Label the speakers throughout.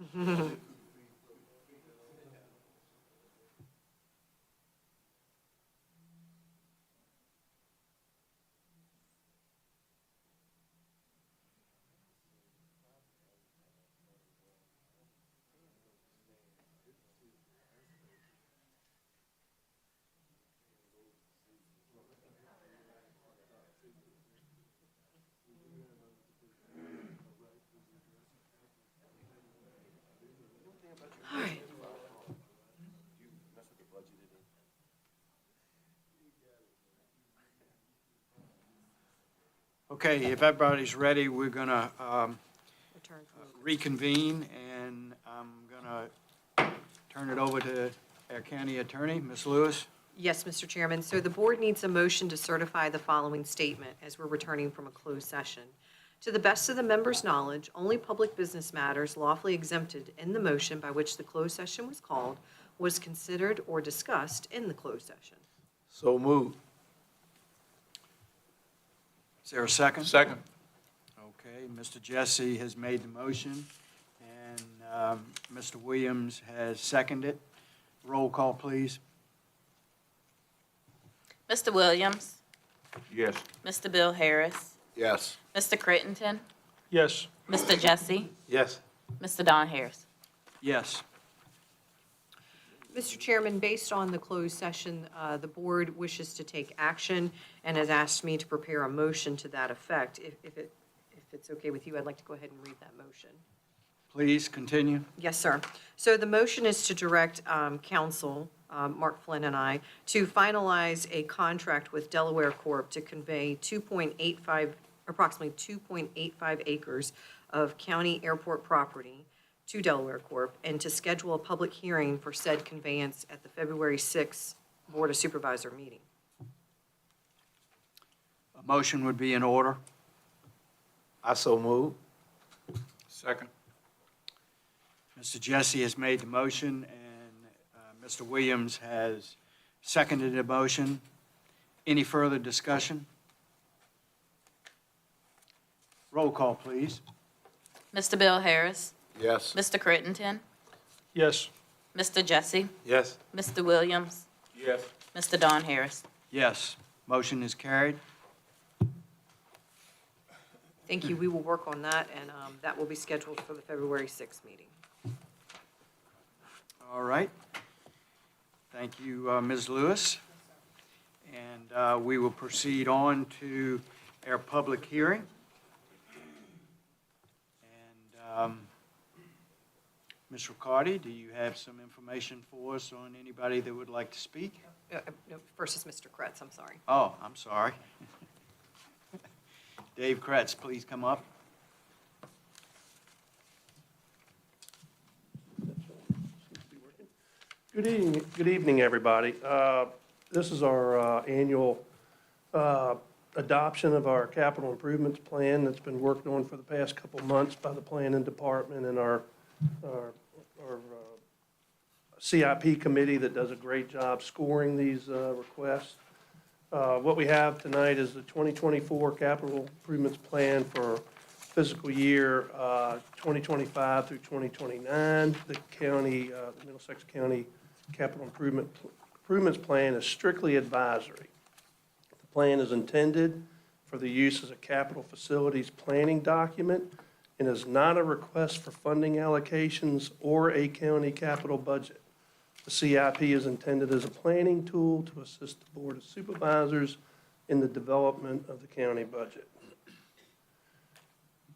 Speaker 1: All right.
Speaker 2: Okay, if everybody's ready, we're going to
Speaker 1: Return from the-
Speaker 2: reconvene, and I'm going to turn it over to our county attorney, Ms. Lewis.
Speaker 1: Yes, Mr. Chairman. So the board needs a motion to certify the following statement as we're returning from a closed session. To the best of the members' knowledge, only public business matters lawfully exempted in the motion by which the closed session was called was considered or discussed in the closed session.
Speaker 3: So moved.
Speaker 2: Is there a second?
Speaker 3: Second.
Speaker 2: Okay, Mr. Jesse has made the motion, and Mr. Williams has seconded. Roll call, please.
Speaker 4: Mr. Williams,
Speaker 3: Yes.
Speaker 4: Mr. Bill Harris,
Speaker 3: Yes.
Speaker 4: Mr. Crittenton,
Speaker 3: Yes.
Speaker 4: Mr. Jesse,
Speaker 3: Yes.
Speaker 4: Mr. Don Harris.
Speaker 2: Yes.
Speaker 1: Mr. Chairman, based on the closed session, the board wishes to take action and has asked me to prepare a motion to that effect. If it's okay with you, I'd like to go ahead and read that motion.
Speaker 2: Please continue.
Speaker 1: Yes, sir. So the motion is to direct counsel, Mark Flynn and I, to finalize a contract with Delaware Corp. To convey approximately 2.85 acres of county airport property to Delaware Corp. And to schedule a public hearing for said conveyance at the February 6th Board of Supervisor meeting.
Speaker 2: A motion would be in order.
Speaker 3: I so move. Second.
Speaker 2: Mr. Jesse has made the motion, and Mr. Williams has seconded the motion. Any further discussion? Roll call, please.
Speaker 4: Mr. Bill Harris,
Speaker 3: Yes.
Speaker 4: Mr. Crittenton,
Speaker 3: Yes.
Speaker 4: Mr. Jesse,
Speaker 3: Yes.
Speaker 4: Mr. Williams,
Speaker 3: Yes.
Speaker 4: Mr. Don Harris.
Speaker 2: Yes, motion is carried.
Speaker 1: Thank you. We will work on that, and that will be scheduled for the February 6th meeting.
Speaker 2: All right. Thank you, Ms. Lewis. And we will proceed on to our public hearing. And Ms. Riccardi, do you have some information for us on anybody that would like to speak?
Speaker 1: No, first is Mr. Kretz, I'm sorry.
Speaker 2: Oh, I'm sorry. Dave Kretz, please come up.
Speaker 5: Good evening, everybody. This is our annual adoption of our capital improvements plan that's been worked on for the past couple months by the planning department and our CIP committee that does a great job scoring these requests. What we have tonight is the 2024 capital improvements plan for fiscal year 2025 through 2029. The county, Middlesex County Capital Improvements Plan is strictly advisory. The plan is intended for the use as a capital facilities planning document and is not a request for funding allocations or a county capital budget. The CIP is intended as a planning tool to assist the Board of Supervisors in the development of the county budget.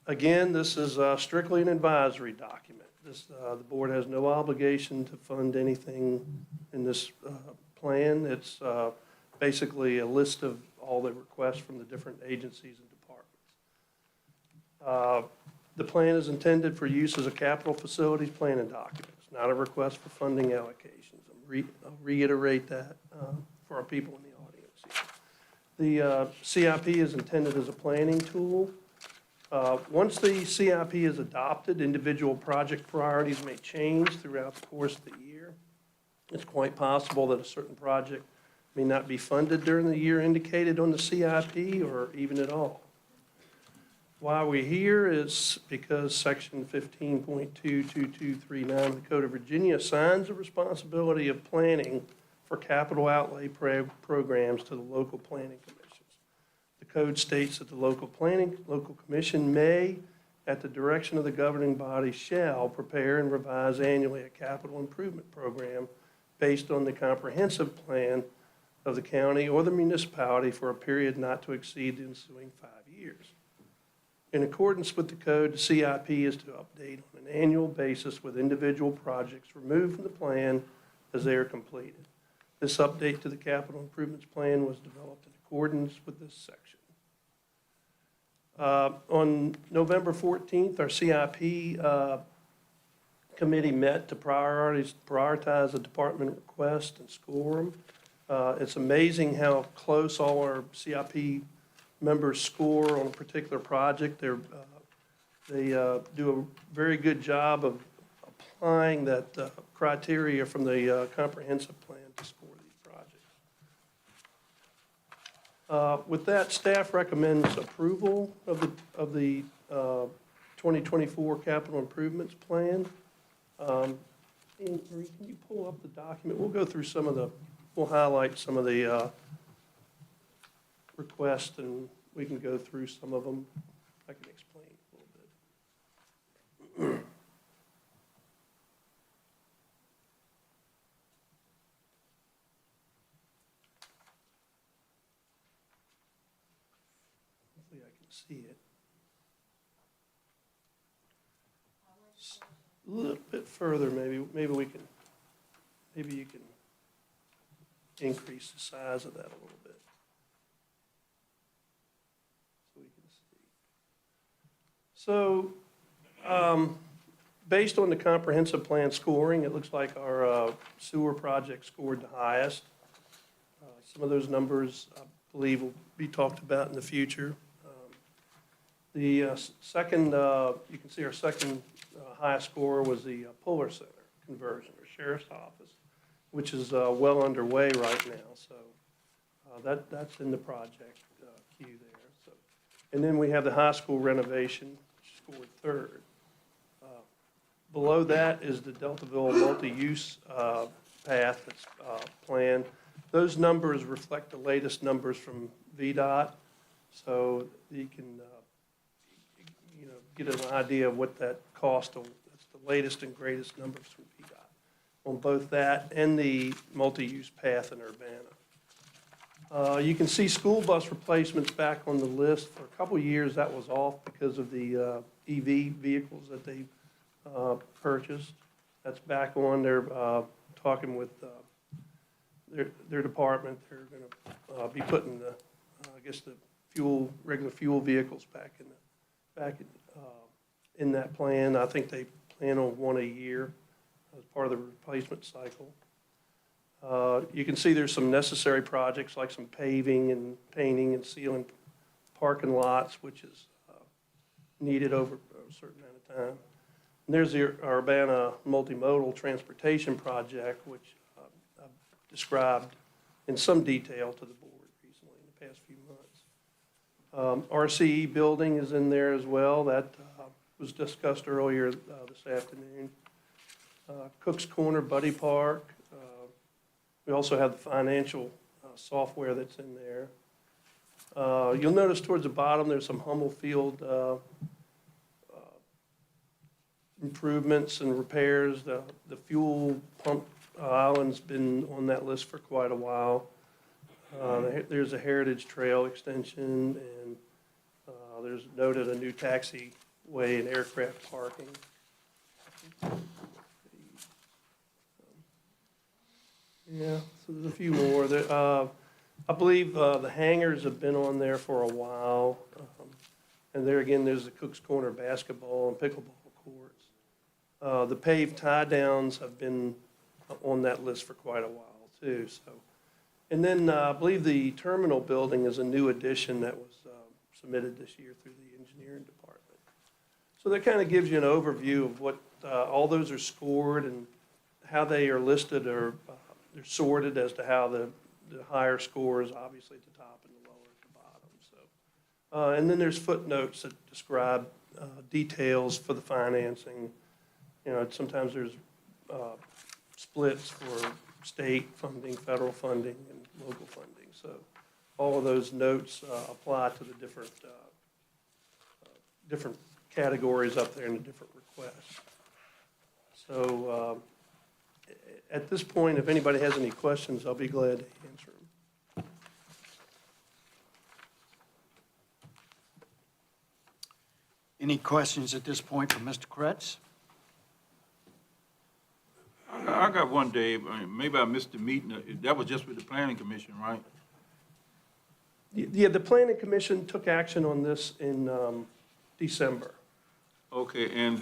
Speaker 5: Again, this is strictly an advisory document. The board has no obligation to fund anything in this plan. It's basically a list of all the requests from the different agencies and departments. The plan is intended for use as a capital facilities planning document. It's not a request for funding allocations. I'll reiterate that for our people in the audience here. The CIP is intended as a planning tool. Once the CIP is adopted, individual project priorities may change throughout the course of the year. It's quite possible that a certain project may not be funded during the year indicated on the CIP or even at all. Why we're here is because Section 15.22239 of the Code of Virginia assigns the responsibility of planning for capital outlay programs to the local planning commissions. The code states that the local commission may, at the direction of the governing body, shall prepare and revise annually a capital improvement program based on the comprehensive plan of the county or the municipality for a period not to exceed the ensuing 5 years. In accordance with the code, the CIP is to update on an annual basis with individual projects removed from the plan as they are completed. This update to the capital improvements plan was developed in accordance with this section. On November 14th, our CIP committee met to prioritize the department request and score them. It's amazing how close all our CIP members score on a particular project. They do a very good job of applying that criteria from the comprehensive plan to score these projects. With that, staff recommends approval of the 2024 capital improvements plan. Marie, can you pull up the document? We'll go through we'll highlight some of the requests, and we can go through some of them. I can explain a little bit. Hopefully I can see it. A little bit further, maybe you can increase the size of that a little bit. So we can see. So, based on the comprehensive plan scoring, it looks like our sewer project scored the highest. Some of those numbers, I believe, will be talked about in the future. The second, you can see our second highest score was the Puller Center conversion, or Sheriff's Office, which is well underway right now. So that's in the project queue there. So, and then we have the high school renovation, which scored third. Below that is the Deltaville multi-use path that's planned. Those numbers reflect the latest numbers from VDOT, so you can get an idea of what that cost. That's the latest and greatest numbers from VDOT on both that and the multi-use path in Urbana. You can see school bus replacements back on the list. For a couple of years, that was off because of the EV vehicles that they purchased. That's back on. They're talking with their department. They're going to be putting the regular fuel vehicles back in that plan. I think they plan on one a year as part of the replacement cycle. You can see there's some necessary projects like some paving and painting and sealing parking lots, which is needed over a certain amount of time. And there's the Urbana multimodal transportation project, which I've described in some detail to the board recently in the past few months. RCE building is in there as well. That was discussed earlier this afternoon. Cook's Corner Buddy Park. We also have the financial software that's in there. You'll notice towards the bottom there's some Hummel Field improvements and repairs. The fuel pump island's been on that list for quite a while. There's a Heritage Trail extension, and there's noted a new taxiway and aircraft parking. Yeah, so there's a few more. I believe the hangars have been on there for a while. And there again, there's the Cook's Corner basketball and pickleball courts. The paved tie downs have been on that list for quite a while too. So, and then I believe the terminal building is a new addition that was submitted this year through the engineering department. So that kind of gives you an overview of what all those are scored and how they are listed, or they're sorted as to how the higher score is obviously at the top and the lower at the bottom. So And then there's footnotes that describe details for the financing. You know, sometimes there's splits for state funding, federal funding, and local funding. So all of those notes apply to the different categories up there in the different requests. So at this point, if anybody has any questions, I'll be glad to answer them.
Speaker 2: Any questions at this point for Mr. Kretz?
Speaker 3: I got one, Dave. Maybe I missed the meeting. That was just with the planning commission, right?
Speaker 5: Yeah, the planning commission took action on this in December.
Speaker 3: Okay, and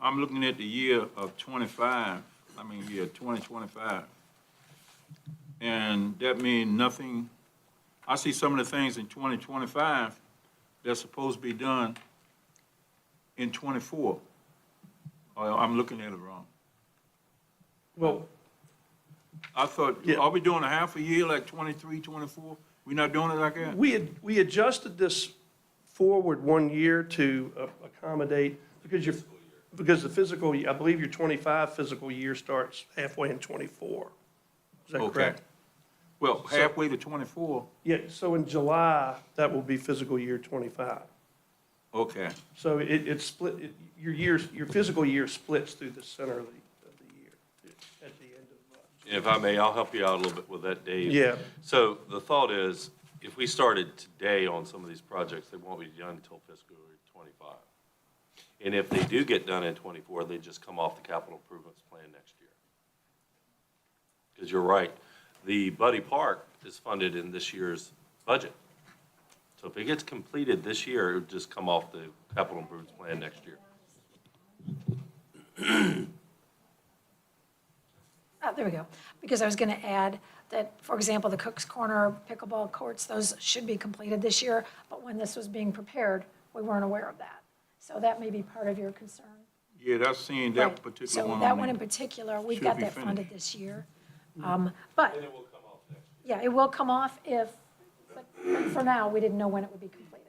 Speaker 3: I'm looking at the year of 2025. And that means nothing, I see some of the things in 2025 that's supposed to be done in 24. Or I'm looking at it wrong.
Speaker 5: Well,
Speaker 3: I thought,
Speaker 5: Yeah.
Speaker 3: are we doing a half a year like 23, 24? We not doing it like that?
Speaker 5: we adjusted this forward 1 year to accommodate, because the physical, I believe your 25 physical year starts halfway in 24. Is that
Speaker 3: Okay.
Speaker 5: correct?
Speaker 3: Well, halfway to 24,
Speaker 5: Yeah, so in July, that will be physical year 25.
Speaker 3: okay.
Speaker 5: So it's split, your physical year splits through the center of the year, at the end of,
Speaker 6: If I may, I'll help you out a little bit with that, Dave.
Speaker 5: yeah.
Speaker 6: So the thought is, if we started today on some of these projects, they won't be done until fiscal year 25. And if they do get done in 24, they just come off the capital improvements plan next year. Because you're right, the Buddy Park is funded in this year's budget. So if it gets completed this year, it would just come off the capital improvements plan next year.
Speaker 7: There we go. Because I was going to add that, for example, the Cook's Corner pickleball courts, those should be completed this year, but when this was being prepared, we weren't aware of that. So that may be part of your concern.
Speaker 3: Yeah, that's seeing that
Speaker 7: Right.
Speaker 3: particular one.
Speaker 7: So that one in particular, we've
Speaker 3: should
Speaker 7: got
Speaker 3: be
Speaker 7: that funded
Speaker 3: finished.
Speaker 7: this year.
Speaker 6: Mm-hmm.
Speaker 7: But,
Speaker 6: And it will come off next year.
Speaker 7: yeah, it will come off if, but for now, we didn't know when it would be completed.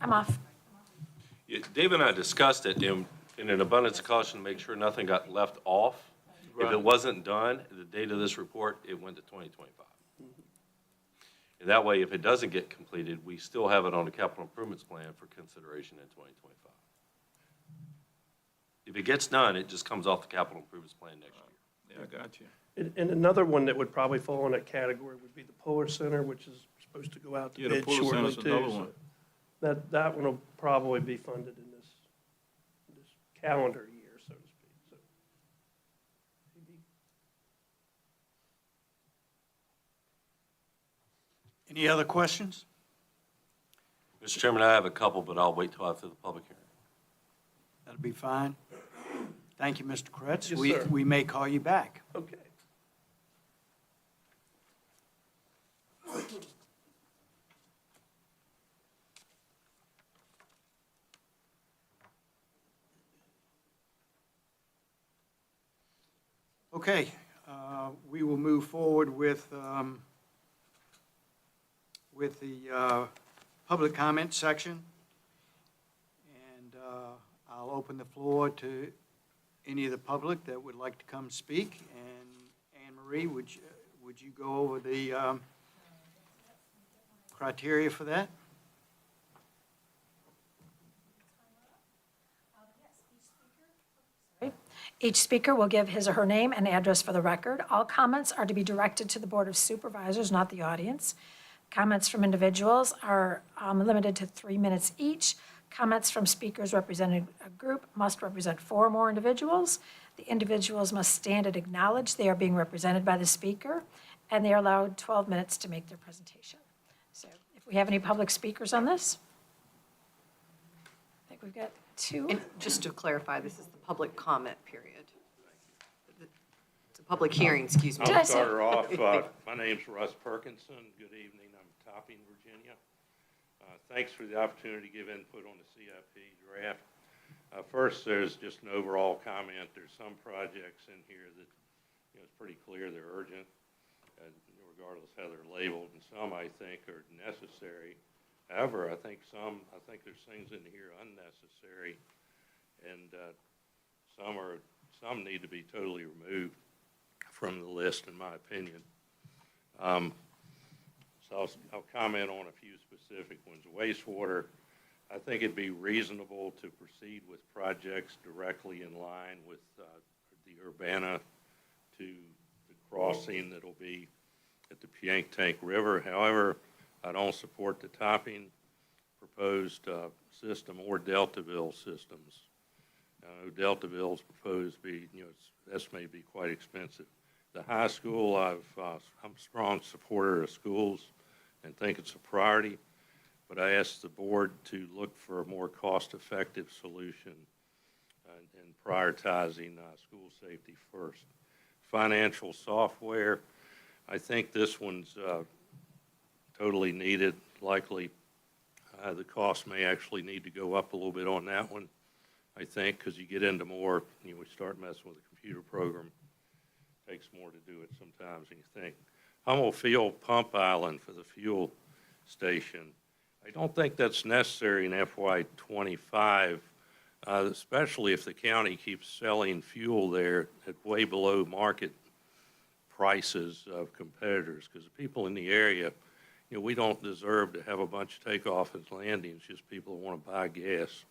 Speaker 7: I'm off.
Speaker 6: Yeah, Dave and I discussed it in an abundance of caution to make sure nothing got left off. If
Speaker 3: Right.
Speaker 6: it wasn't done, the date of this report, it went to 2025. And that way, if it doesn't get completed, we still have it on the capital improvements plan for consideration in 2025. If it gets done, it just comes off the capital improvements plan next year.
Speaker 3: Yeah, I got you.
Speaker 5: And another one that would probably fall in that category would be the Puller Center, which is supposed to go out to
Speaker 3: Yeah, the
Speaker 5: bid
Speaker 3: Puller
Speaker 5: shortly
Speaker 3: Center's
Speaker 5: too.
Speaker 3: another
Speaker 5: So
Speaker 3: one.
Speaker 5: that one will probably be funded in this calendar year, so to speak. So maybe
Speaker 2: Any other questions?
Speaker 6: Mr. Chairman, I have a couple, but I'll wait till after the public hearing.
Speaker 2: That'll be fine. Thank you, Mr. Kretz.
Speaker 5: Yes,
Speaker 2: We-
Speaker 5: sir.
Speaker 2: We may call you back.
Speaker 5: Okay.
Speaker 2: Okay, we will move forward with the public comment section. And I'll open the floor to any of the public that would like to come speak. And Anne Marie, would you go over the criteria for that?
Speaker 7: Each speaker will give his or her name and address for the record. All comments are to be directed to the Board of Supervisors, not the audience. Comments from individuals are limited to 3 minutes each. Comments from speakers representing a group must represent 4 or more individuals. The individuals must stand and acknowledge they are being represented by the speaker, and they are allowed 12 minutes to make their presentation. So if we have any public speakers on this? I think we've got 2.
Speaker 1: And just to clarify, this is the public comment period. It's a public hearing, excuse me.
Speaker 7: Did I
Speaker 8: I'll
Speaker 7: say-
Speaker 8: start her off. My name's Russ Perkinson. Good evening. I'm Topping, Virginia. Thanks for the opportunity to give input on the CIP draft. First, there's just an overall comment. There's some projects in here that, it's pretty clear they're urgent, regardless how they're labeled, and some I think are necessary. However, I think there's things in here unnecessary, and some need to be totally removed from the list, in my opinion. So I'll comment on a few specific ones. Wastewater, I think it'd be reasonable to proceed with projects directly in line with the Urbana to the crossing that'll be at the Piank River. However, I don't support the topping proposed system or Deltaville systems. Deltaville's proposed to be, it's estimated to be quite expensive. The high school, I'm a strong supporter of schools and think it's a priority, but I ask the board to look for a more cost-effective solution in prioritizing school safety first. Financial software, I think this one's totally needed. Likely, the cost may actually need to go up a little bit on that one, I think, because you get into more, we start messing with a computer program. Takes more to do it sometimes than you think. Hummel Field Pump Island for the fuel station. I don't think that's necessary in FY '25, especially if the county keeps selling fuel there at way below market prices of competitors, because the people in the area, we don't deserve to have a bunch of takeoff and landings, just people who want to buy gas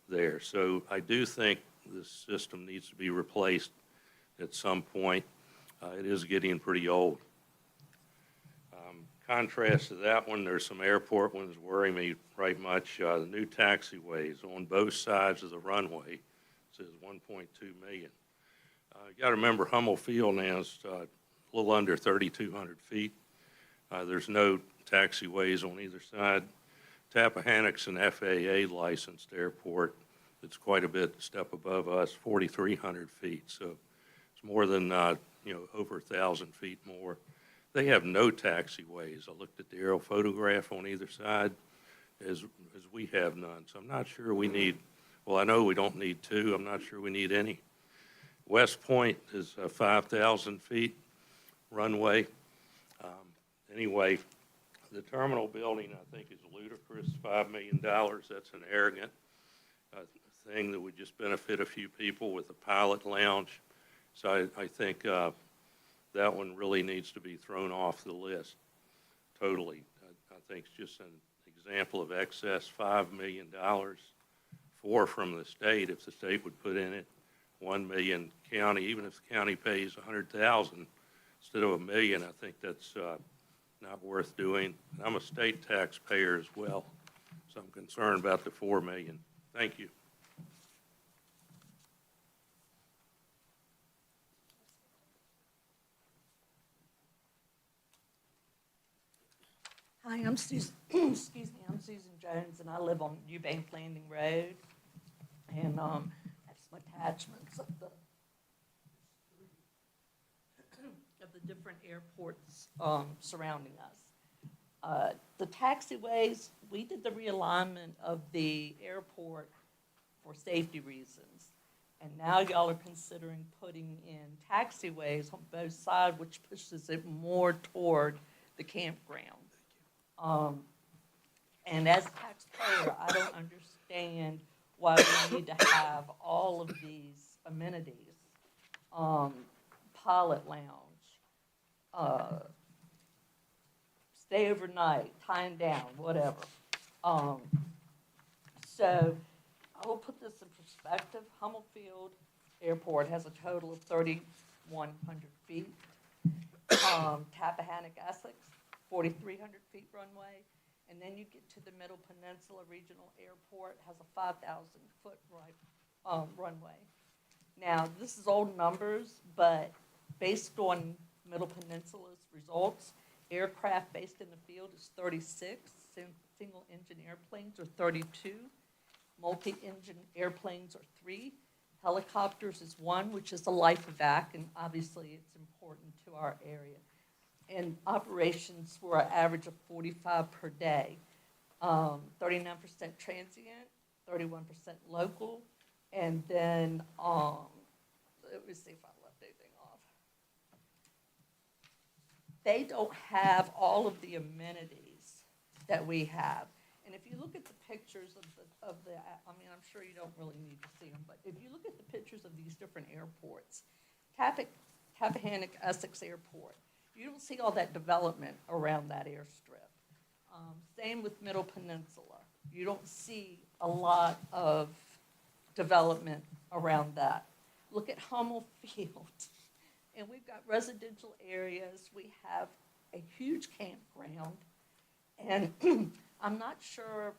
Speaker 8: there. So I do think this system needs to be replaced at some point. It is getting pretty old. Contrast to that one, there's some airport ones worry me right much. The new taxiways on both sides of the runway, says 1.2 million. You got to remember Hummel Field now is a little under 3,200 feet. There's no taxiways on either side. Tappahannock's an FAA licensed airport. It's quite a bit step above us, 4,300 feet. So it's more than, over 1,000 feet more. They have no taxiways. I looked at the aerial photograph on either side, as we have none. So I'm not sure we need, well, I know we don't need two. I'm not sure we need any. West Point is a 5,000 feet runway. Anyway, the terminal building, I think, is ludicrous, $5 million. That's an arrogant thing that would just benefit a few people with a pilot lounge. So I think that one really needs to be thrown off the list totally. I think it's just an example of excess $5 million, $4 from the state, if the state would put in it, $1 million county. Even if the county pays $100,000 instead of $1 million, I think that's not worth doing. I'm a state taxpayer as well, so I'm concerned about the $4 million. Thank you.
Speaker 9: Hi, I'm Susan, excuse me, I'm Susan Jones, and I live on Eubank Landing Road. And I have some attachments of the different airports surrounding us. The taxiways, we did the realignment of the airport for safety reasons. And now y'all are considering putting in taxiways on both sides, which pushes it more toward the campground. And as a taxpayer, I don't understand why we need to have all of these amenities. Pilot lounge, stay overnight, tying down, whatever. So I will put this in perspective. Hummel Field Airport has a total of 3,100 feet. Tappahannock, Essex, 4,300 feet runway. And then you get to the Middle Peninsula Regional Airport, has a 5,000-foot runway. Now, this is old numbers, but based on Middle Peninsula's results, aircraft based in the field is 36, single-engine airplanes are 32, multi-engine airplanes are 3, helicopters is 1, which is a life evac, and obviously it's important to our area. And operations were an average of 45 per day, 39% transient, 31% local, and then, let me see if I left anything off. they don't have all of the amenities that we have. And if you look at the pictures of the, I mean, I'm sure you don't really need to see them, but if you look at the pictures of these different airports, Tappahannock Essex Airport, you don't see all that development around that airstrip. Same with Middle Peninsula. You don't see a lot of development around that. Look at Hummel Field. And we've got residential areas. We have a huge campground. And I'm not sure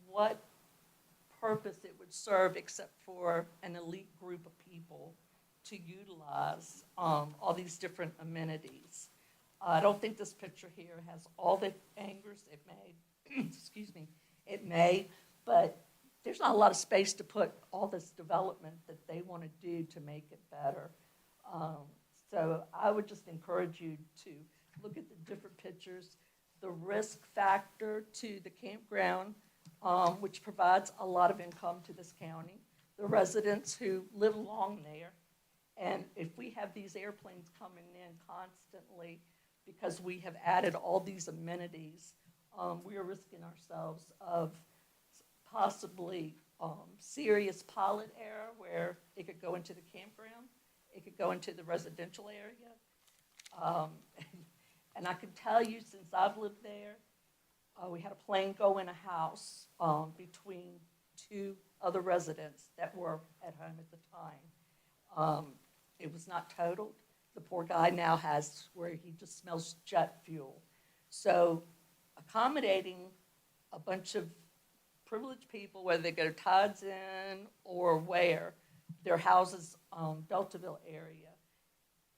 Speaker 9: what purpose it would serve except for an elite group of people to utilize all these different amenities. I don't think this picture here has all the angers it may, excuse me, it may, but there's not a lot of space to put all this development that they want to do to make it better. So I would just encourage you to look at the different pictures, the risk factor to the campground, which provides a lot of income to this county, the residents who live along there. And if we have these airplanes coming in constantly because we have added all these amenities, we are risking ourselves of possibly serious pilot error where it could go into the campground, it could go into the residential area. And I can tell you, since I've lived there, we had a plane go in a house between two other residents that were at home at the time. It was not totaled. The poor guy now has where he just smells jet fuel. So accommodating a bunch of privileged people, whether they go to Todd's Inn or where, their houses, Belterville area,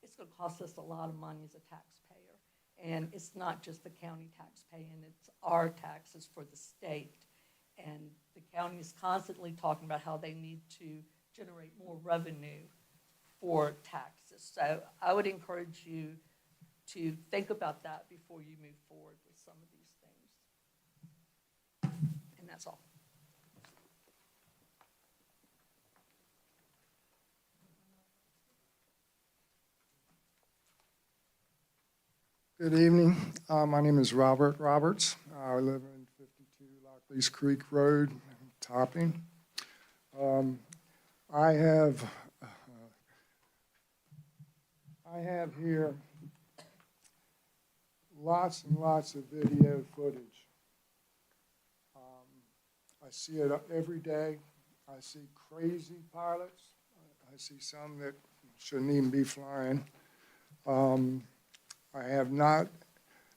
Speaker 9: it's gonna cost us a lot of money as a taxpayer. And it's not just the county taxpaying, it's our taxes for the state. And the county is constantly talking about how they need to generate more revenue for taxes. So I would encourage you to think about that before you move forward with some of these things. And that's all.
Speaker 10: Good evening. My name is Robert Roberts. I live in 52 Lockleys Creek Road, Topping. I have here lots and lots of video footage. I see it every day. I see crazy pilots. I see some that shouldn't even be flying. I have not,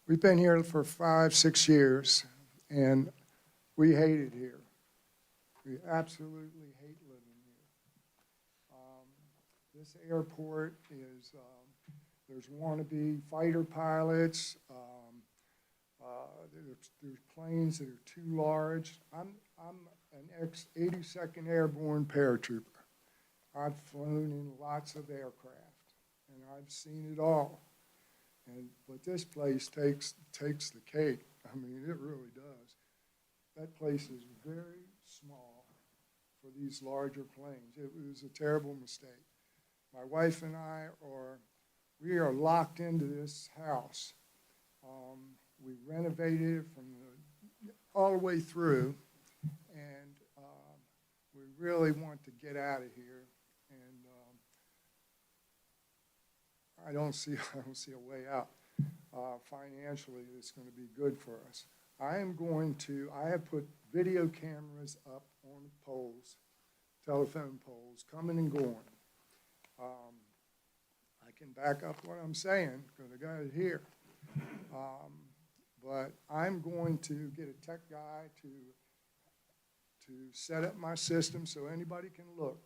Speaker 10: we've been here for 5-6 years, and we hate it here. We absolutely hate living here. This airport is, there's wannabe fighter pilots, there's planes that are too large. I'm an ex-82nd Airborne paratrooper. I've flown in lots of aircraft, and I've seen it all. But this place takes the cake. I mean, it really does. That place is very small for these larger planes. It was a terrible mistake. My wife and I we are locked into this house. We renovated it from all the way through, and we really want to get out of here. And I don't see a way out. Financially, it's going to be good for us. I have put video cameras up on the poles, telephone poles, coming and going. I can back up what I'm saying, because I got it here. But I'm going to get a tech guy to set up my system so anybody can look.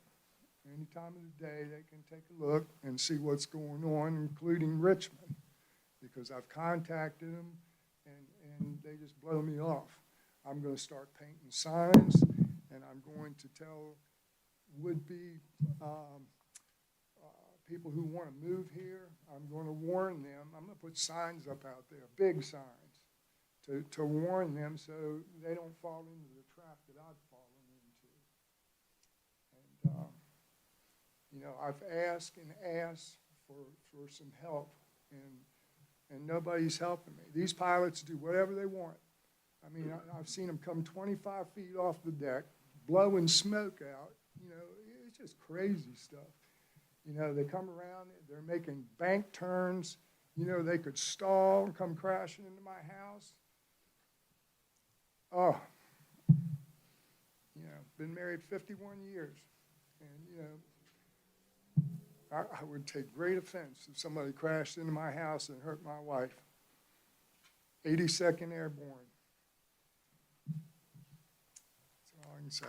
Speaker 10: Any time of the day, they can take a look and see what's going on, including Richmond, because I've contacted them, and they just blow me off. I'm going to start painting signs, and I'm going to tell would-be people who want to move here, I'm going to warn them. I'm going to put signs up out there, big signs, to warn them so they don't fall into the trap that I've fallen into. And you know, I've asked and asked for some help, and nobody's helping me. These pilots do whatever they want. I mean, I've seen them come 25 feet off the deck, blowing smoke out. You know, it's just crazy stuff. You know, they come around, they're making bank turns. You know, they could stall and come crashing into my house. Oh, you know, been married 51 years. And, you know, I would take great offense if somebody crashed into my house and hurt my wife. 82nd Airborne. That's all I can say.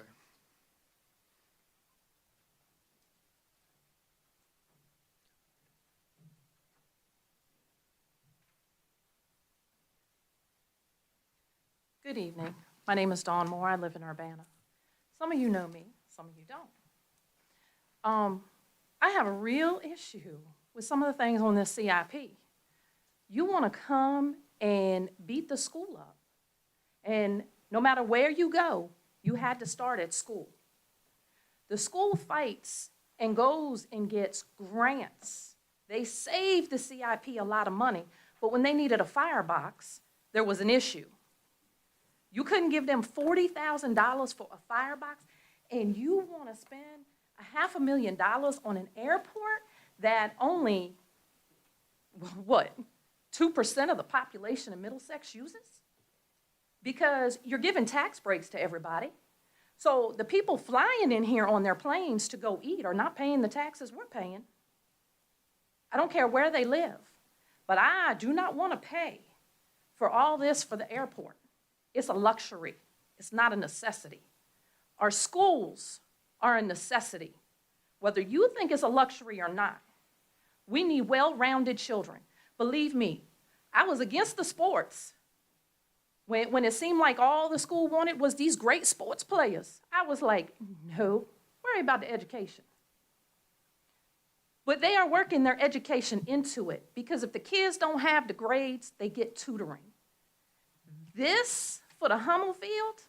Speaker 11: Good evening. My name is Dawn Moore. I live in Urbana. Some of you know me, some of you don't. I have a real issue with some of the things on this CIP. You want to come and beat the school up. And no matter where you go, you had to start at school. The school fights and goes and gets grants. They saved the CIP a lot of money, but when they needed a firebox, there was an issue. You couldn't give them $40,000 for a firebox, and you want to spend $500,000 on an airport that only, what, 2% of the population in Middlesex uses? Because you're giving tax breaks to everybody. So the people flying in here on their planes to go eat are not paying the taxes we're paying. I don't care where they live, but I do not want to pay for all this for the airport. It's a luxury. It's not a necessity. Our schools are a necessity, whether you think it's a luxury or not. We need well-rounded children. Believe me, I was against the sports when it seemed like all the school wanted was these great sports players. I was like, no, worry about the education. But they are working their education into it, because if the kids don't have the grades, they get tutoring. This, for the Hummel Field,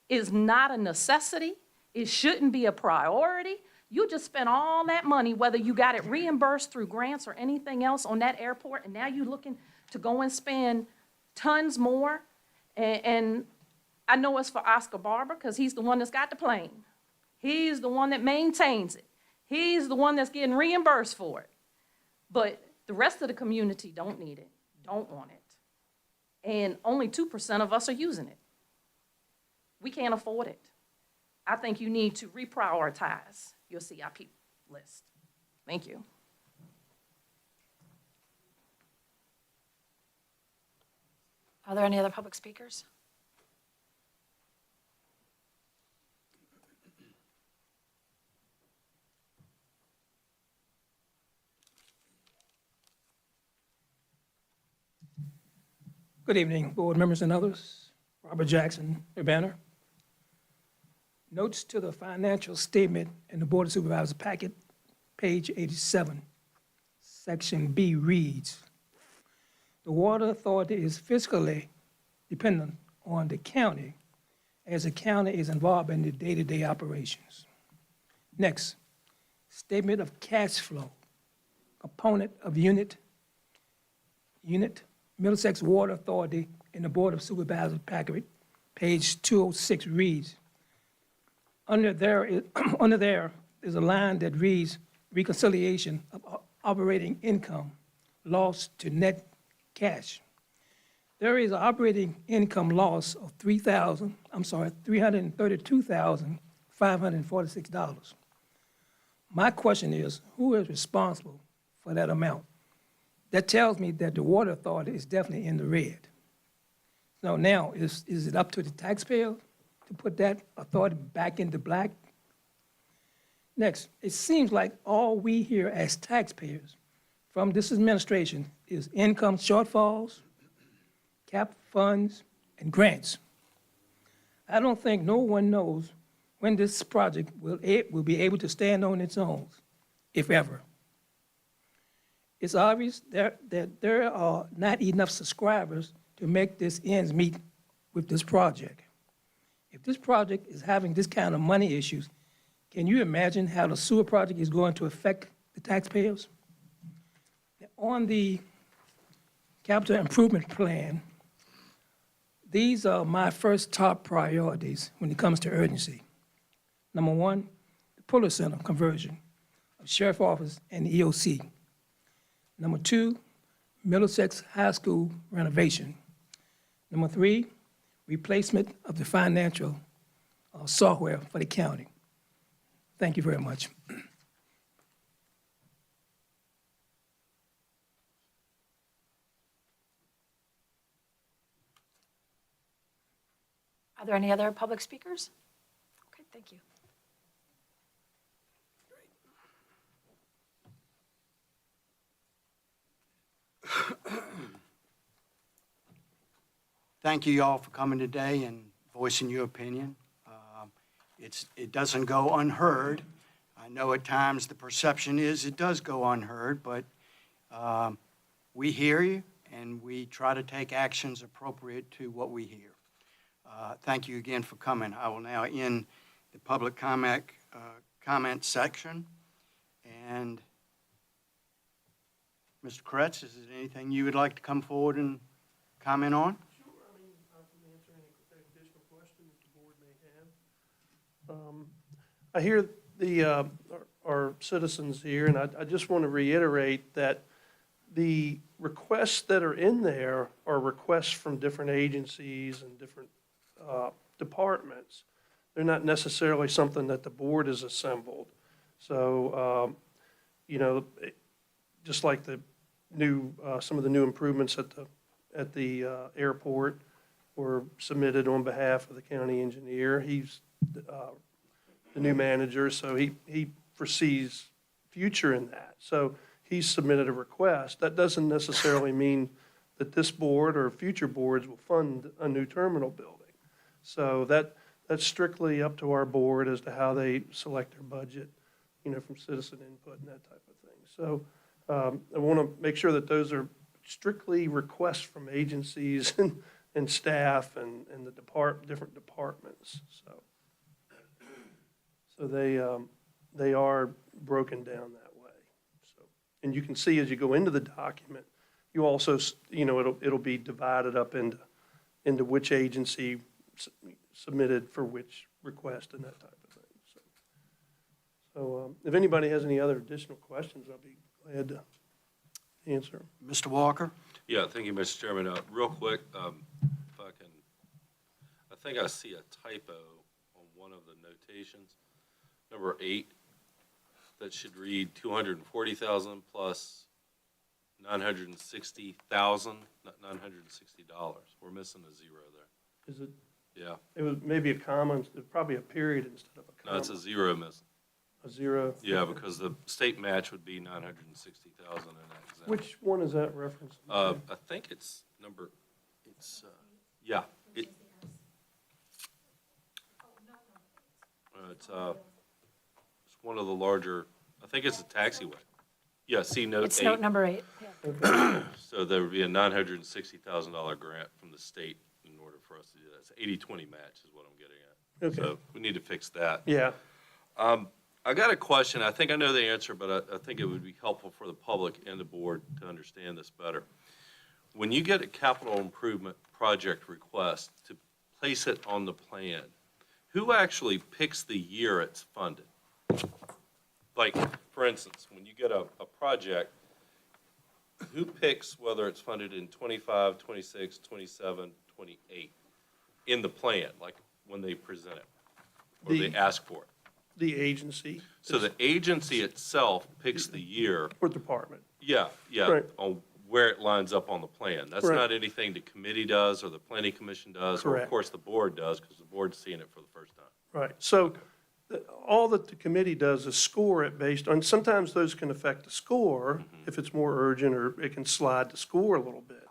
Speaker 11: is not a necessity. It shouldn't be a priority. You just spent all that money, whether you got it reimbursed through grants or anything else on that airport, and now you're looking to go and spend tons more. And I know it's for Oscar Barber, because he's the one that's got the plane. He's the one that maintains it. He's the one that's getting reimbursed for it. But the rest of the community don't need it, don't want it. And only 2% of us are using it. We can't afford it. I think you need to reprioritize your CIP list. Thank you.
Speaker 7: Are there any other public speakers?
Speaker 12: Good evening, board members and others. Robert Jackson, Urbana. Notes to the financial statement in the Board of Supervisors packet, page 87, section B reads, the Water Authority is fiscally dependent on the county as the county is involved in the day-to-day operations. Next, statement of cash flow, component of unit, Middlesex Water Authority in the Board of Supervisors packet, page 206 reads, under there is a line that reads reconciliation of operating income lost to net cash. There is an operating income loss of $332,546. My question is, who is responsible for that amount? That tells me that the Water Authority is definitely in the red. So now, is it up to the taxpayer to put that authority back into black? Next, it seems like all we hear as taxpayers from this administration is income shortfalls, cap funds, and grants. I don't think no one knows when this project will be able to stand on its own, if ever. It's obvious that there are not enough subscribers to make this ends meet with this project. If this project is having this kind of money issues, can you imagine how the sewer project is going to affect the taxpayers? On the capital improvement plan, these are my first top priorities when it comes to urgency. Number one, the Puller Center conversion of Sheriff Office and the EOC. Number two, Middlesex High School renovation. Number three, replacement of the financial software for the county. Thank you very much.
Speaker 7: Are there any other public speakers? Okay, thank you.
Speaker 2: Thank you all for coming today and voicing your opinion. It doesn't go unheard. I know at times the perception is it does go unheard, but we hear you and we try to take actions appropriate to what we hear. Thank you again for coming. I will now end the public comment section. And Mr. Kretz, is there anything you would like to come forward and comment on?
Speaker 5: Sure, I mean, I can answer any additional questions the board may have. I hear our citizens here, and I just want to reiterate that the requests that are in there are requests from different agencies and different departments. They're not necessarily something that the board has assembled. So, just like the new, some of the new improvements at the airport were submitted on behalf of the county engineer. He's the new manager, so he foresees future in that. So he's submitted a request. That doesn't necessarily mean that this board or future boards will fund a new terminal building. So that's strictly up to our board as to how they select their budget, from citizen input and that type of thing. So I want to make sure that those are strictly requests from agencies and staff and the different departments. So they are broken down that way. So, and you can see as you go into the document, you also, it'll be divided up into which agency submitted for which request and that type of thing. So if anybody has any other additional questions, I'll be glad to answer.
Speaker 2: Mr. Walker?
Speaker 6: Yeah, thank you, Mr. Chairman. Real quick, if I can, I think I see a typo on one of the notations. Number 8, that should read 240,000 plus 960,000, not $960. We're missing a zero there.
Speaker 5: Is it?
Speaker 6: Yeah,
Speaker 5: It was maybe a comma, probably a period instead of a comma.
Speaker 6: no, it's a zero missing.
Speaker 5: A zero?
Speaker 6: Yeah, because the state match would be 960,000 in that example.
Speaker 5: Which one is that reference?
Speaker 6: I think it's yeah. It's one of the larger, I think it's a taxiway. Yeah, see note 8.
Speaker 7: It's note number 8. Yeah.
Speaker 6: So there would be a $960,000 grant from the state in order for us to do that. It's 80-20 match is what I'm getting at.
Speaker 5: Okay.
Speaker 6: So we need to fix that.
Speaker 5: Yeah.
Speaker 6: I got a question. I think I know the answer, but I think it would be helpful for the public and the board to understand this better. When you get a capital improvement project request to place it on the plan, who actually picks the year it's funded? Like, for instance, when you get a project, who picks whether it's funded in 25, 26, 27, 28 in the plan, like when they present it or they ask for it?
Speaker 5: The agency.
Speaker 6: So the agency itself picks the year,
Speaker 5: Or department.
Speaker 6: yeah,
Speaker 5: Right.
Speaker 6: on where it lines up on the plan. That's
Speaker 5: Correct.
Speaker 6: not anything the committee does or the planning commission does, or of
Speaker 5: Correct.
Speaker 6: course the board does, because the board's seeing it for the first time.
Speaker 5: Right. So all that the committee does is score it based on, sometimes those can affect the score if it's more urgent, or it can slide the score a little bit.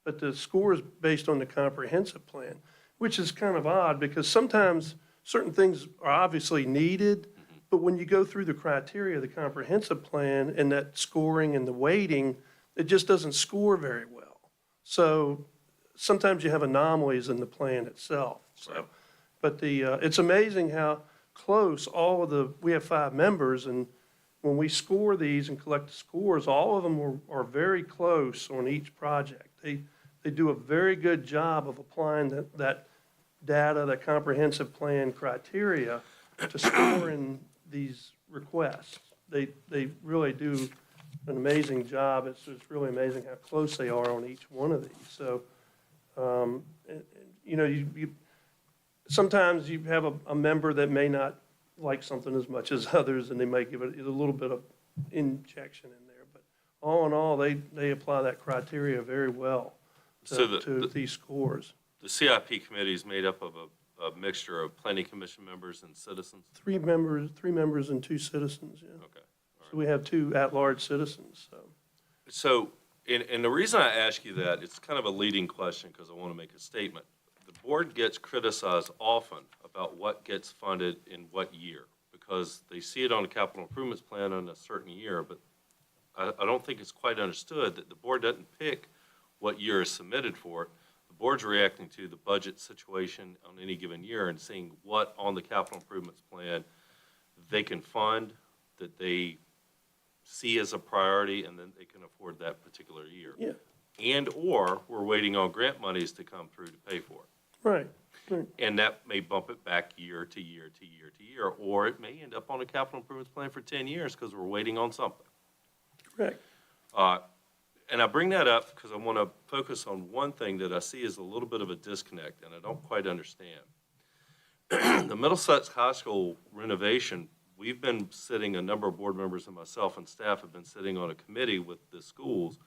Speaker 5: But the score is based on the comprehensive plan, which is kind of odd because sometimes certain things are obviously needed, but when you go through the criteria of the comprehensive plan and that scoring and the weighting, it just doesn't score very well. So sometimes you have anomalies in the plan itself. So, but it's amazing how close all of we have 5 members, and when we score these and collect the scores, all of them are very close on each project. They do a very good job of applying that data, that comprehensive plan criteria to scoring these requests. They really do an amazing job. It's really amazing how close they are on each one of these. So, you know, sometimes you have a member that may not like something as much as others, and they might give it a little bit of injection in there. But all in all, they apply that criteria very well
Speaker 6: So
Speaker 5: to these scores.
Speaker 6: The CIP committee is made up of a mixture of planning commission members and citizens?
Speaker 5: Three members and 2 citizens, yeah.
Speaker 6: Okay.
Speaker 5: So we have 2 at-large citizens, so.
Speaker 6: So, and the reason I ask you that, it's kind of a leading question because I want to make a statement. The board gets criticized often about what gets funded in what year, because they see it on a capital improvements plan in a certain year, but I don't think it's quite understood that the board doesn't pick what year is submitted for it. The board's reacting to the budget situation on any given year and seeing what on the capital improvements plan they can fund, that they see as a priority, and then they can afford that particular year.
Speaker 5: Yeah,
Speaker 6: And/or we're waiting on grant monies to come through to pay for it.
Speaker 5: right.
Speaker 6: And that may bump it back year to year to year to year, or it may end up on a capital improvements plan for 10 years because we're waiting on something.
Speaker 5: Correct.
Speaker 6: And I bring that up because I want to focus on one thing that I see as a little bit of a disconnect, and I don't quite understand. The Middlesex High School renovation, we've been sitting, a number of board members and myself and staff have been sitting on a committee with the schools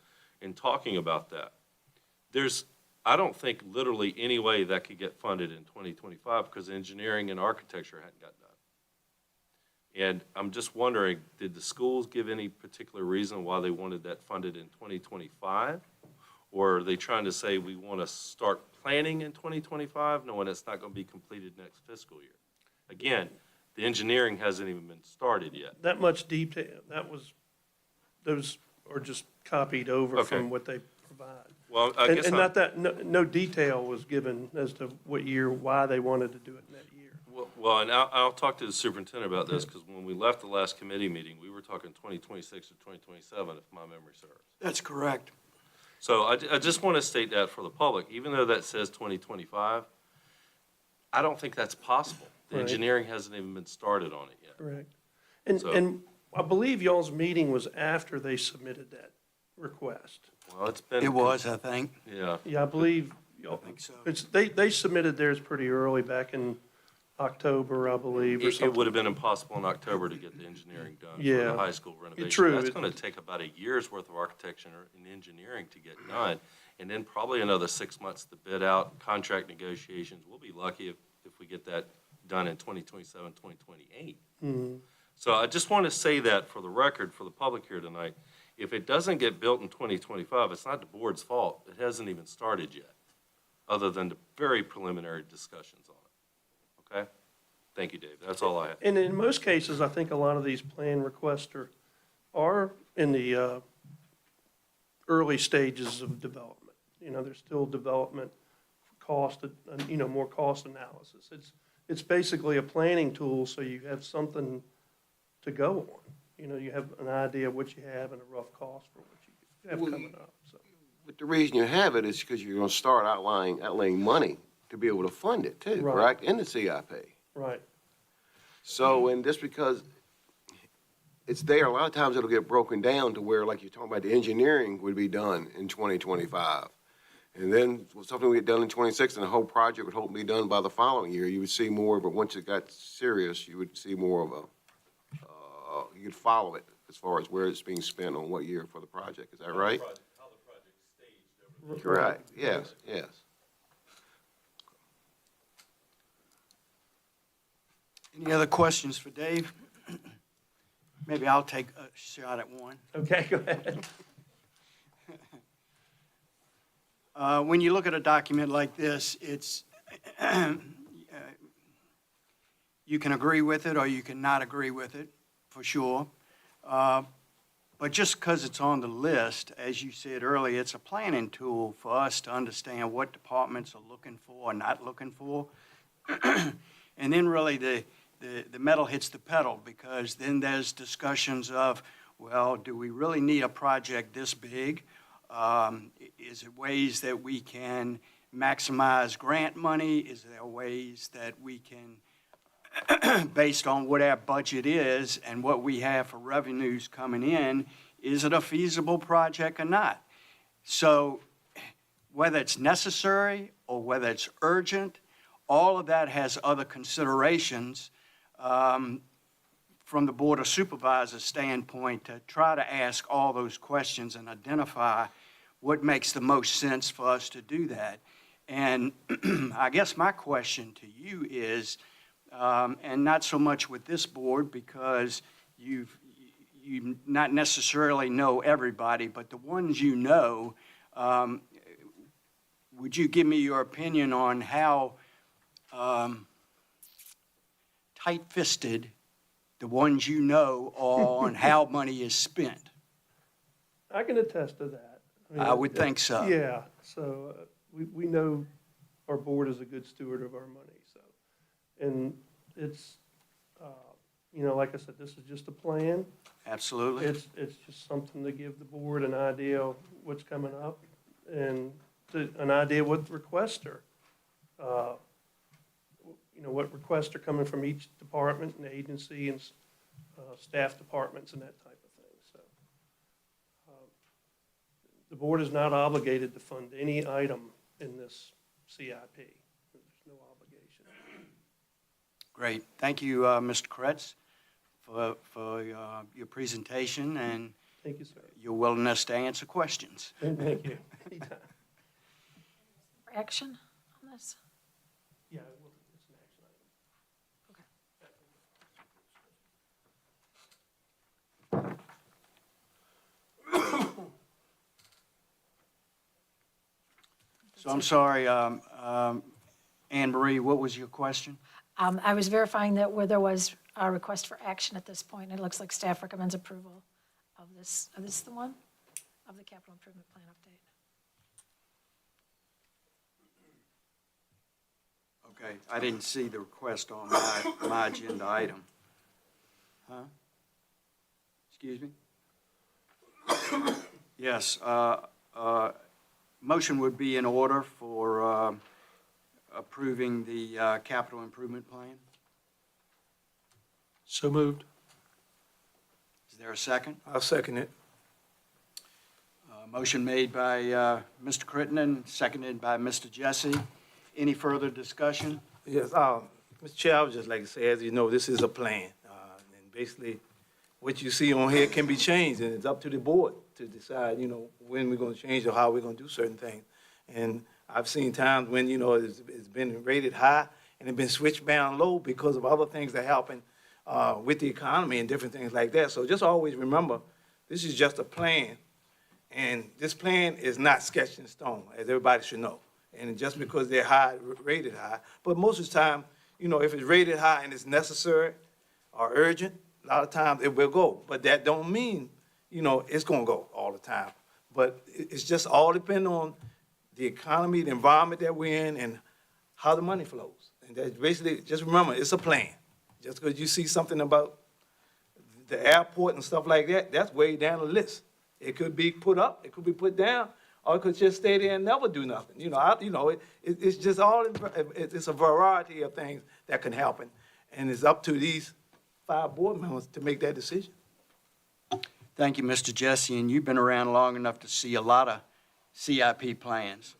Speaker 6: and talking about that. There's, I don't think literally any way that could get funded in 2025 because engineering and architecture hadn't got done. And I'm just wondering, did the schools give any particular reason why they wanted that funded in 2025? Or are they trying to say we want to start planning in 2025, knowing it's not going to be completed next fiscal year? Again, the engineering hasn't even been started yet.
Speaker 5: That much detail, those are just copied over
Speaker 6: Okay.
Speaker 5: from what they provide.
Speaker 6: Well, I
Speaker 5: And
Speaker 6: guess
Speaker 5: and
Speaker 6: I'm,
Speaker 5: not that, no detail was given as to what year, why they wanted to do it in that year.
Speaker 6: well, and I'll talk to the superintendent about this, because when we left the last committee meeting, we were talking 2026 or 2027, if my memory serves.
Speaker 2: That's correct.
Speaker 6: So I just want to state that for the public, even though that says 2025, I don't think that's possible. The
Speaker 5: Right.
Speaker 6: engineering hasn't even been started on it yet.
Speaker 5: Correct. And,
Speaker 6: So-
Speaker 5: and I believe y'all's meeting was after they submitted that request.
Speaker 6: Well, it's been.
Speaker 2: It was, I think.
Speaker 6: Yeah.
Speaker 5: Yeah, I believe, y'all,
Speaker 2: think so.
Speaker 5: they submitted theirs pretty early, back in October, I believe, or
Speaker 6: It
Speaker 5: something.
Speaker 6: would have been impossible in October to get the engineering done for
Speaker 5: Yeah.
Speaker 6: the high school renovation.
Speaker 5: True.
Speaker 6: That's going to take about a year's worth of architecture and engineering to get done, and then probably another 6 months to bid out contract negotiations. We'll be lucky if we get that done in 2027, 2028.
Speaker 5: Mhm.
Speaker 6: So I just want to say that for the record, for the public here tonight. If it doesn't get built in 2025, it's not the board's fault. It hasn't even started yet, other than the very preliminary discussions on it. Okay? Thank you, Dave. That's all I have.
Speaker 5: And in most cases, I think a lot of these plan requests are in the early stages of development. You know, there's still development cost, you know, more cost analysis. It's basically a planning tool, so you have something to go on. You know, you have an idea of what you have and a rough cost for what you have
Speaker 13: Well,
Speaker 5: coming up, so.
Speaker 13: But the reason you have it is because you're gonna start outlaying money to be able to fund it too,
Speaker 5: Right.
Speaker 13: correct? In the CIP.
Speaker 5: Right,
Speaker 13: So, and just because it's there, a lot of times it'll get broken down to where, like you're talking about, the engineering would be done in 2025. And then something would get done in 26, and the whole project would hopefully be done by the following year. You would see more of it, once it got serious, you would see more of a, you could follow it as far as where it's being spent on what year for the project. Is that right?
Speaker 6: How the project's staged over
Speaker 13: Correct, yes, yes.
Speaker 2: Any other questions for Dave? Maybe I'll take a shot at one.
Speaker 5: okay, go ahead.
Speaker 2: When you look at a document like this, it's, you can agree with it or you can not agree with it, for sure. But just because it's on the list, as you said earlier, it's a planning tool for us to understand what departments are looking for or not looking for. And then really the the metal hits the pedal, because then there's discussions of, well, do we really need a project this big? Is it ways that we can maximize grant money? Is there ways that we can, based on what our budget is and what we have for revenues coming in, is it a feasible project or not? So whether it's necessary or whether it's urgent, all of that has other considerations from the Board of Supervisors standpoint to try to ask all those questions and identify what makes the most sense for us to do that. And I guess my question to you is, and not so much with this board, because you not necessarily know everybody, but the ones you know, would you give me your opinion on how tight-fisted the ones you know are on how money is spent?
Speaker 5: I can attest to that. mean,
Speaker 2: I would think so.
Speaker 5: Yeah, so we know our board is a good steward of our money, so. And it's, like I said, this is just a plan.
Speaker 2: Absolutely.
Speaker 5: It's just something to give the board an idea of what's coming up and an idea what requests are. What requests are coming from each department and agency and staff departments and that type of thing, so. The board is not obligated to fund any item in this CIP. There's no obligation.
Speaker 2: Great. Thank you, Mr. Kretz, for your presentation and
Speaker 5: Thank you, sir.
Speaker 2: your willingness to answer questions.
Speaker 5: Thank you. Anytime.
Speaker 7: Action on this?
Speaker 5: Yeah, it will. It's an action item.
Speaker 2: So I'm sorry, Anne Marie, what was your question?
Speaker 7: I was verifying that where there was a request for action at this point. It looks like staff recommends approval of this. Is this the one? Of the capital improvement plan update.
Speaker 2: Okay, I didn't see the request on my agenda item. Huh? Excuse me? Yes, motion would be in order for approving the capital improvement plan.
Speaker 12: So moved.
Speaker 2: Is there a second?
Speaker 12: I'll second it.
Speaker 2: Motion made by Mr. Crittenden, seconded by Mr. Jesse. Any further discussion?
Speaker 14: Yes, Mr. Chair, I would just like to say, as you know, this is a plan. And basically, what you see on here can be changed, and it's up to the board to decide, when we're going to change or how we're going to do certain things. And I've seen times when, it's been rated high and it's been switched down low because of other things that happen with the economy and different things like that. So just always remember, this is just a plan. And this plan is not sketched in stone, as everybody should know. And just because they're high, rated high, but most of the time, if it's rated high and it's necessary or urgent, a lot of times it will go. But that don't mean, it's gonna go all the time. But it's just all depend on the economy, the environment that we're in, and how the money flows. And that's basically, just remember, it's a plan. Just because you see something about the airport and stuff like that, that's way down the list. It could be put up, it could be put down, or it could just stay there and never do nothing. It's just all, it's a variety of things that can happen. And it's up to these 5 board members to make that decision.
Speaker 2: Thank you, Mr. Jesse, and you've been around long enough to see a lot of CIP plans.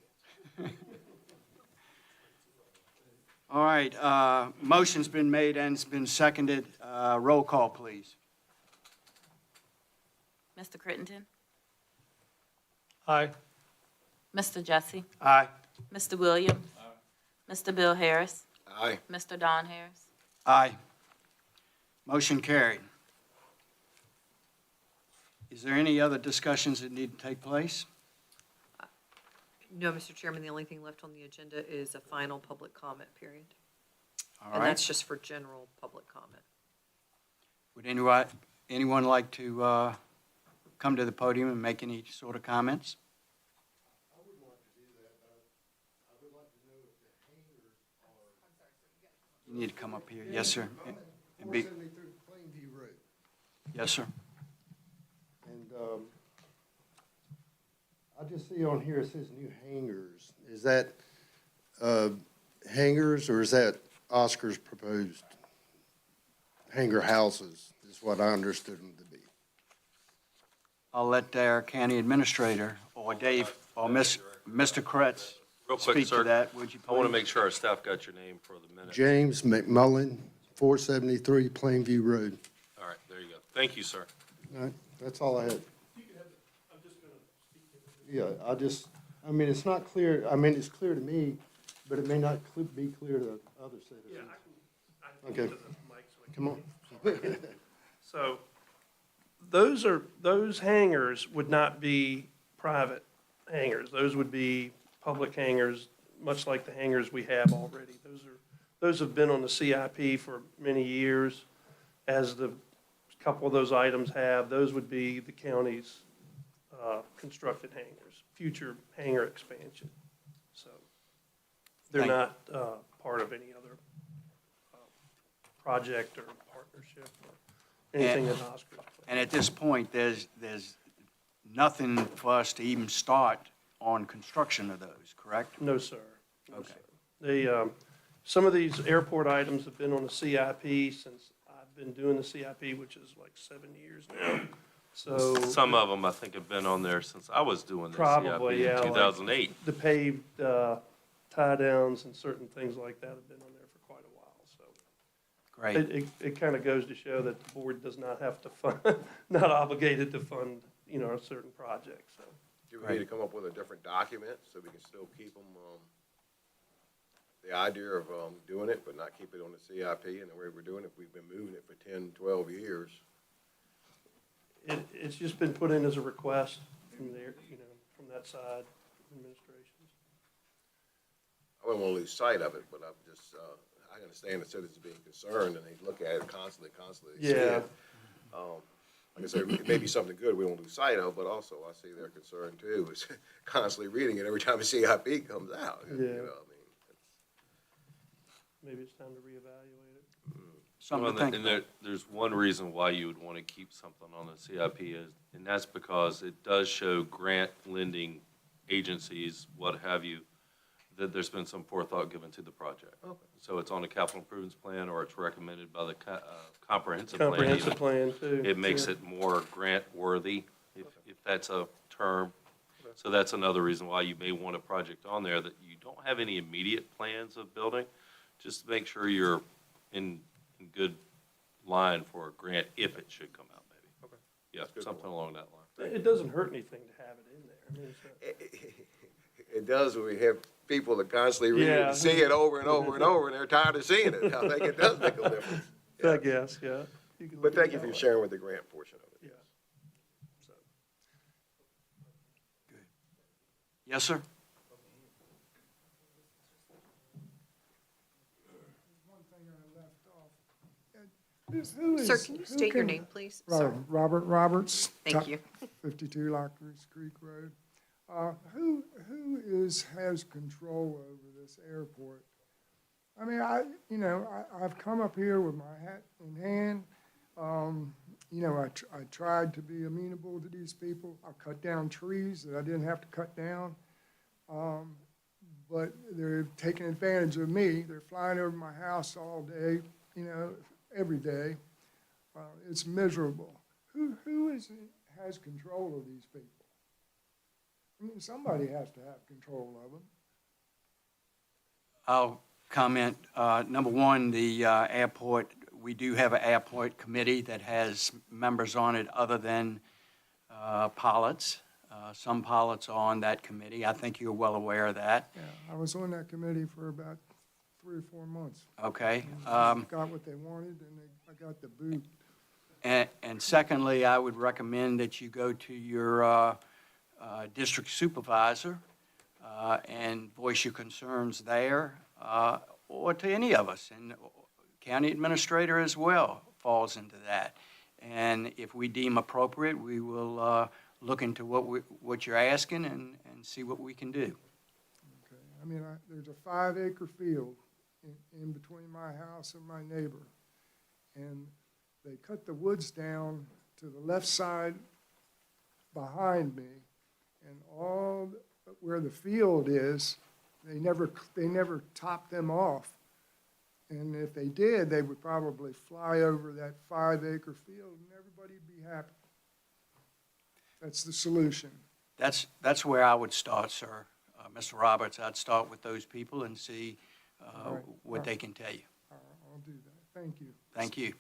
Speaker 2: All right, motion's been made and it's been seconded. Roll call, please.
Speaker 4: Mr. Crittenden?
Speaker 12: Aye.
Speaker 4: Mr. Jesse?
Speaker 14: Aye.
Speaker 4: Mr. Williams? Mr. Bill Harris?
Speaker 13: Aye.
Speaker 4: Mr. Don Harris?
Speaker 2: Aye. Motion carried. Is there any other discussions that need to take place?
Speaker 1: No, Mr. Chairman, the only thing left on the agenda is a final public comment period.
Speaker 2: All
Speaker 1: And
Speaker 2: right.
Speaker 1: that's just for general public comment.
Speaker 2: Would anyone like to come to the podium and make any sort of comments?
Speaker 10: I would like to do that, but I would like to know if the hangers are.
Speaker 2: You need to come up here. Yes, sir. And be-
Speaker 10: 473 Plainview Road.
Speaker 2: Yes, sir.
Speaker 15: And I just see on here, it says new hangars. Is that hangars, or is that Oscar's proposed hangar houses, is what I understood them to be?
Speaker 2: I'll let our county administrator, or Dave, or Mr. Kretz
Speaker 6: Real quick,
Speaker 2: speak
Speaker 6: sir.
Speaker 2: to that, would you please?
Speaker 6: I want to make sure our staff got your name for the minute.
Speaker 15: James McMullen, 473 Plainview Road.
Speaker 6: All right, there you go. Thank you, sir.
Speaker 15: All right, that's all I had. Yeah, I mean, it's not clear, I mean, it's clear to me, but it may not be clear to other citizens. Okay. Come on.
Speaker 5: So those hangars would not be private hangars. Those would be public hangars, much like the hangars we have already. Those have been on the CIP for many years, as the couple of those items have. Those would be the county's constructed hangars, future hangar expansion. So they're
Speaker 2: Thank-
Speaker 5: not part of any other project or partnership or anything that Oscar's.
Speaker 2: And at this point, there's nothing for us to even start on construction of those, correct?
Speaker 5: No, sir. No,
Speaker 2: Okay.
Speaker 5: sir. They, some of these airport items have been on the CIP since I've been doing the CIP, which is like 7 years now. So
Speaker 6: Some of them, I think, have been on there since I was doing the
Speaker 5: Probably,
Speaker 6: CIP
Speaker 5: yeah,
Speaker 6: in
Speaker 5: like-
Speaker 6: 2008.
Speaker 5: the paved tie downs and certain things like that have been on there for quite a while, so.
Speaker 2: Great.
Speaker 5: It kind of goes to show that the board does not have to fund, not obligated to fund, a certain project, so.
Speaker 13: Do we need to come up with a different document so we can still keep them, the idea of, doing it, but not keep it on the CIP and the way we're doing it? We've been moving it for 10, 12 years.
Speaker 5: It's just been put in as a request from there, from that side, administrations.
Speaker 13: I wouldn't want to lose sight of it, but I'm just, I understand the citizens being concerned and they look at it constantly see
Speaker 5: Yeah.
Speaker 13: it. Like I said, it may be something good we won't lose sight of, but also I see their concern too, is constantly reading it every time a CIP comes out.
Speaker 5: Yeah.
Speaker 13: You know, I mean,
Speaker 5: Maybe it's time to reevaluate it.
Speaker 2: Something to
Speaker 6: Well,
Speaker 2: think
Speaker 6: and
Speaker 2: about.
Speaker 6: there's one reason why you would want to keep something on the CIP is, and that's because it does show grant lending agencies, what have you, that there's been some forethought given to the project.
Speaker 13: Okay.
Speaker 6: So it's on a capital improvements plan, or it's recommended by the comprehensive plan.
Speaker 5: Comprehensive
Speaker 6: even.
Speaker 5: plan, too.
Speaker 6: It makes
Speaker 5: Yeah.
Speaker 6: it more grant-worthy, if that's a term. So that's another reason why you may want a project on there that you don't have any immediate plans of building. Just make sure you're in good line for a grant if it should come out, maybe.
Speaker 13: Okay.
Speaker 6: Yeah,
Speaker 13: That's good.
Speaker 6: something along that line.
Speaker 5: It doesn't hurt anything to have it in there. I mean,
Speaker 13: it does when we have people that constantly read it
Speaker 5: Yeah.
Speaker 13: and see it over and over and over, and they're tired of seeing it. I think it does make a difference.
Speaker 5: I guess, yeah. can
Speaker 13: But
Speaker 5: look at
Speaker 13: thank
Speaker 5: it
Speaker 13: you
Speaker 5: that
Speaker 13: for
Speaker 5: way.
Speaker 13: sharing with the grant portion of it.
Speaker 5: Yeah. So.
Speaker 2: Yes, sir?
Speaker 10: One thing I left off. Who is-
Speaker 1: Sir, can you
Speaker 10: who
Speaker 1: state your
Speaker 10: can-
Speaker 1: name, please? Sorry.
Speaker 10: Robert Roberts.
Speaker 1: Thank you.
Speaker 10: 52 Lockers Creek Road. Who has control over this airport? I mean, I've come up here with my hat in hand. I tried to be amenable to these people. I cut down trees that I didn't have to cut down. But they're taking advantage of me. They're flying over my house all day, every day. It's miserable. Who has control of these people? I mean, somebody has to have control of them.
Speaker 2: I'll comment. Number one, the airport, we do have an airport committee that has members on it other than pilots. Some pilots are on that committee. I think you're well aware of that.
Speaker 10: Yeah, I was on that committee for about 3 or 4 months.
Speaker 2: Okay.
Speaker 10: Got what they wanted, and I got the boot.
Speaker 2: And secondly, I would recommend that you go to your district supervisor and voice your concerns there, or to any of us. And county administrator as well falls into that. And if we deem appropriate, we will look into what you're asking and see what we can do.
Speaker 10: Okay, I mean, there's a 5-acre field in between my house and my neighbor. and they cut the woods down to the left side behind me, and all where the field is, they never topped them off. And if they did, they would probably fly over that 5-acre field and everybody'd be happy. That's the solution.
Speaker 2: That's where I would start, sir. Mr. Roberts, I'd start with those people and see
Speaker 10: All right.
Speaker 2: what they can tell you.
Speaker 10: I'll do that. Thank you.
Speaker 2: Thank you.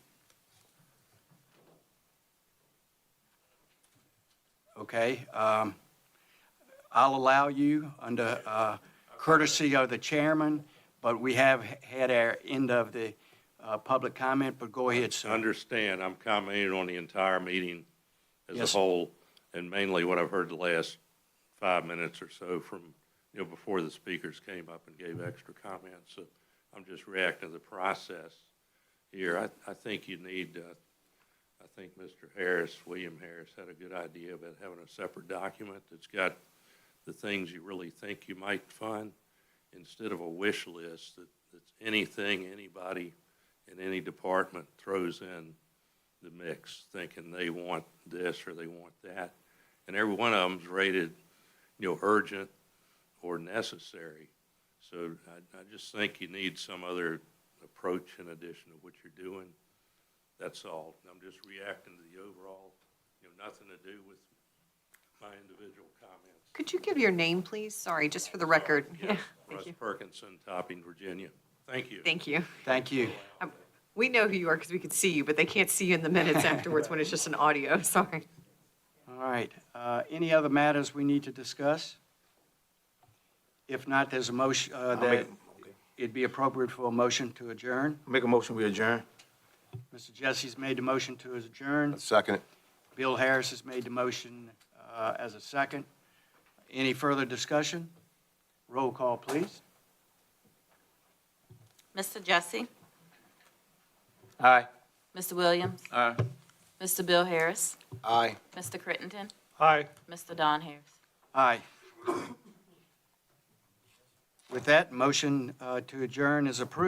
Speaker 2: Okay, I'll allow you under courtesy of the chairman, but we have had our end of the public comment, but go ahead, sir.
Speaker 8: Understand, I'm commenting on the entire meeting as a
Speaker 2: Yes.
Speaker 8: whole, and mainly what I've heard the last 5 minutes or so from, before the speakers came up and gave extra comments. So I'm just reacting to the process here. I think you need, I think Mr. Harris, William Harris, had a good idea about having a separate document that's got the things you really think you might fund, instead of a wish list that's anything anybody in any department throws in the mix, thinking they want this or they want that. And every one of them's rated, urgent or necessary. So I just think you need some other approach in addition to what you're doing. That's all. I'm just reacting to the overall, nothing to do with my individual comments.
Speaker 1: Could you give your name, please? Sorry, just for the record.
Speaker 8: Yes,
Speaker 1: Thank
Speaker 8: Russ
Speaker 1: you.
Speaker 8: Perkinson, Topping, Virginia. Thank you.
Speaker 1: Thank you.
Speaker 2: Thank you.
Speaker 1: We know who you are because we could see you, but they can't see you in the minutes afterwards when it's just an audio. Sorry.
Speaker 2: All right, any other matters we need to discuss? If not, there's a motion, that it'd be appropriate for a motion to adjourn.
Speaker 14: Make a motion, we adjourn.
Speaker 2: Mr. Jesse's made the motion to adjourn.
Speaker 13: Second it.
Speaker 2: Bill Harris has made the motion as a second. Any further discussion? Roll call, please.
Speaker 4: Mr. Jesse?
Speaker 14: Aye.
Speaker 4: Mr. Williams?
Speaker 3: Aye.
Speaker 4: Mr. Bill Harris?
Speaker 13: Aye.
Speaker 4: Mr. Crittenden?
Speaker 14: Aye.
Speaker 4: Mr. Don Harris?
Speaker 2: Aye. With that, motion to adjourn is approved.